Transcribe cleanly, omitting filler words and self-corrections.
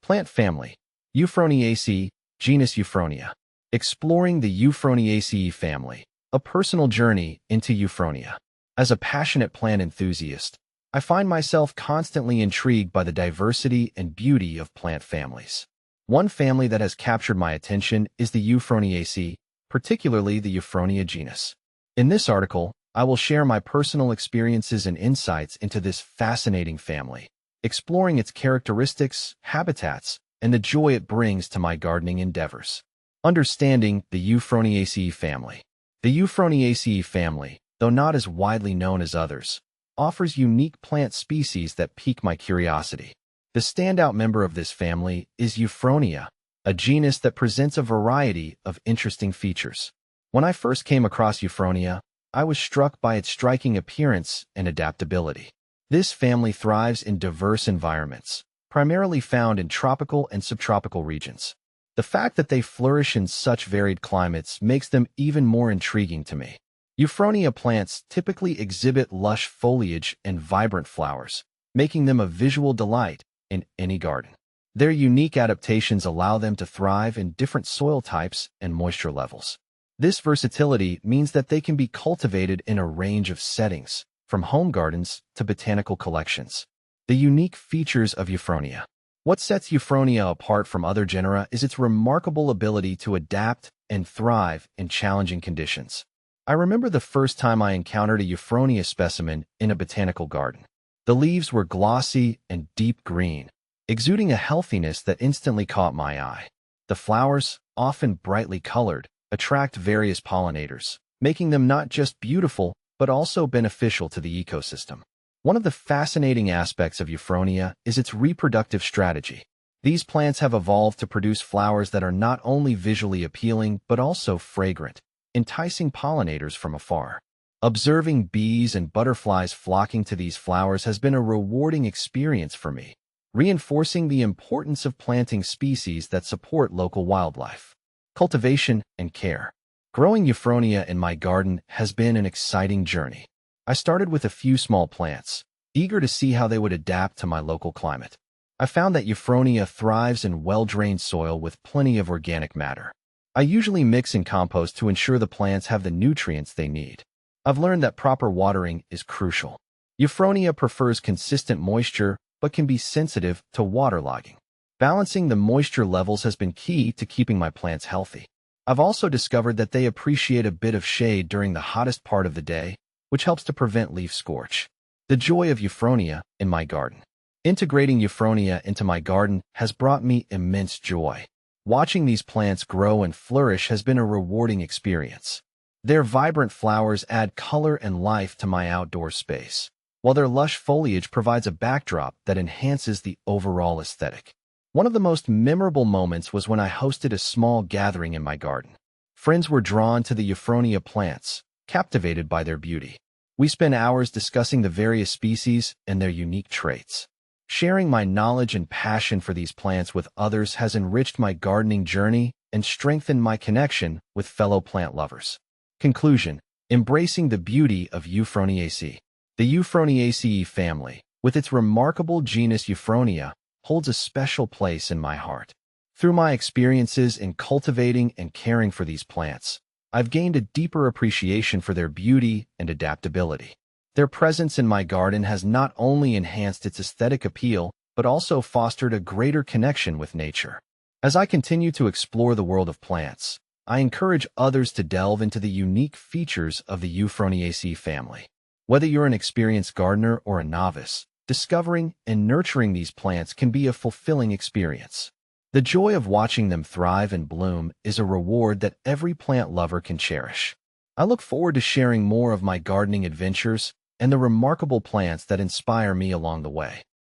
Plant family, Euphroniaceae, genus Euphronia. Exploring the Euphroniaceae family, a personal journey into Euphronia. As a passionate plant enthusiast, I find myself constantly intrigued by the diversity and beauty of plant families. One family that has captured my attention is the Euphroniaceae, particularly the Euphronia genus. In this article, I will share my personal experiences and insights into this fascinating family, exploring its characteristics, habitats, and the joy it brings to my gardening endeavors. Understanding the Euphroniaceae family. The Euphroniaceae family, though not as widely known as others, offers unique plant species that pique my curiosity. The standout member of this family is Euphronia, a genus that presents a variety of interesting features. When I first came across Euphronia, I was struck by its striking appearance and adaptability. This family thrives in diverse environments, primarily found in tropical and subtropical regions. The fact that they flourish in such varied climates makes them even more intriguing to me. Euphronia plants typically exhibit lush foliage and vibrant flowers, making them a visual delight in any garden. Their unique adaptations allow them to thrive in different soil types and moisture levels. This versatility means that they can be cultivated in a range of settings, from home gardens to botanical collections. The unique features of Euphronia. What sets Euphronia apart from other genera is its remarkable ability to adapt and thrive in challenging conditions. I remember the first time I encountered a Euphronia specimen in a botanical garden. The leaves were glossy and deep green, exuding a healthiness that instantly caught my eye. The flowers, often brightly colored, attract various pollinators, making them not just beautiful, but also beneficial to the ecosystem. One of the fascinating aspects of Euphronia is its reproductive strategy. These plants have evolved to produce flowers that are not only visually appealing, but also fragrant, enticing pollinators from afar. Observing bees and butterflies flocking to these flowers has been a rewarding experience for me, reinforcing the importance of planting species that support local wildlife. Cultivation and care. Growing Euphronia in my garden has been an exciting journey. I started with a few small plants, eager to see how they would adapt to my local climate. I found that Euphronia thrives in well-drained soil with plenty of organic matter. I usually mix in compost to ensure the plants have the nutrients they need. I've learned that proper watering is crucial. Euphronia prefers consistent moisture, but can be sensitive to waterlogging. Balancing the moisture levels has been key to keeping my plants healthy. I've also discovered that they appreciate a bit of shade during the hottest part of the day, which helps to prevent leaf scorch. The joy of Euphronia in my garden. Integrating Euphronia into my garden has brought me immense joy. Watching these plants grow and flourish has been a rewarding experience. Their vibrant flowers add color and life to my outdoor space, while their lush foliage provides a backdrop that enhances the overall aesthetic. One of the most memorable moments was when I hosted a small gathering in my garden. Friends were drawn to the Euphronia plants, captivated by their beauty. We spent hours discussing the various species and their unique traits. Sharing my knowledge and passion for these plants with others has enriched my gardening journey and strengthened my connection with fellow plant lovers. Conclusion: embracing the beauty of Euphroniaceae. The Euphroniaceae family, with its remarkable genus Euphronia, holds a special place in my heart. Through my experiences in cultivating and caring for these plants, I've gained a deeper appreciation for their beauty and adaptability. Their presence in my garden has not only enhanced its aesthetic appeal, but also fostered a greater connection with nature. As I continue to explore the world of plants, I encourage others to delve into the unique features of the Euphroniaceae family. Whether you're an experienced gardener or a novice, discovering and nurturing these plants can be a fulfilling experience. The joy of watching them thrive and bloom is a reward that every plant lover can cherish. I look forward to sharing more of my gardening adventures and the remarkable plants that inspire me along the way.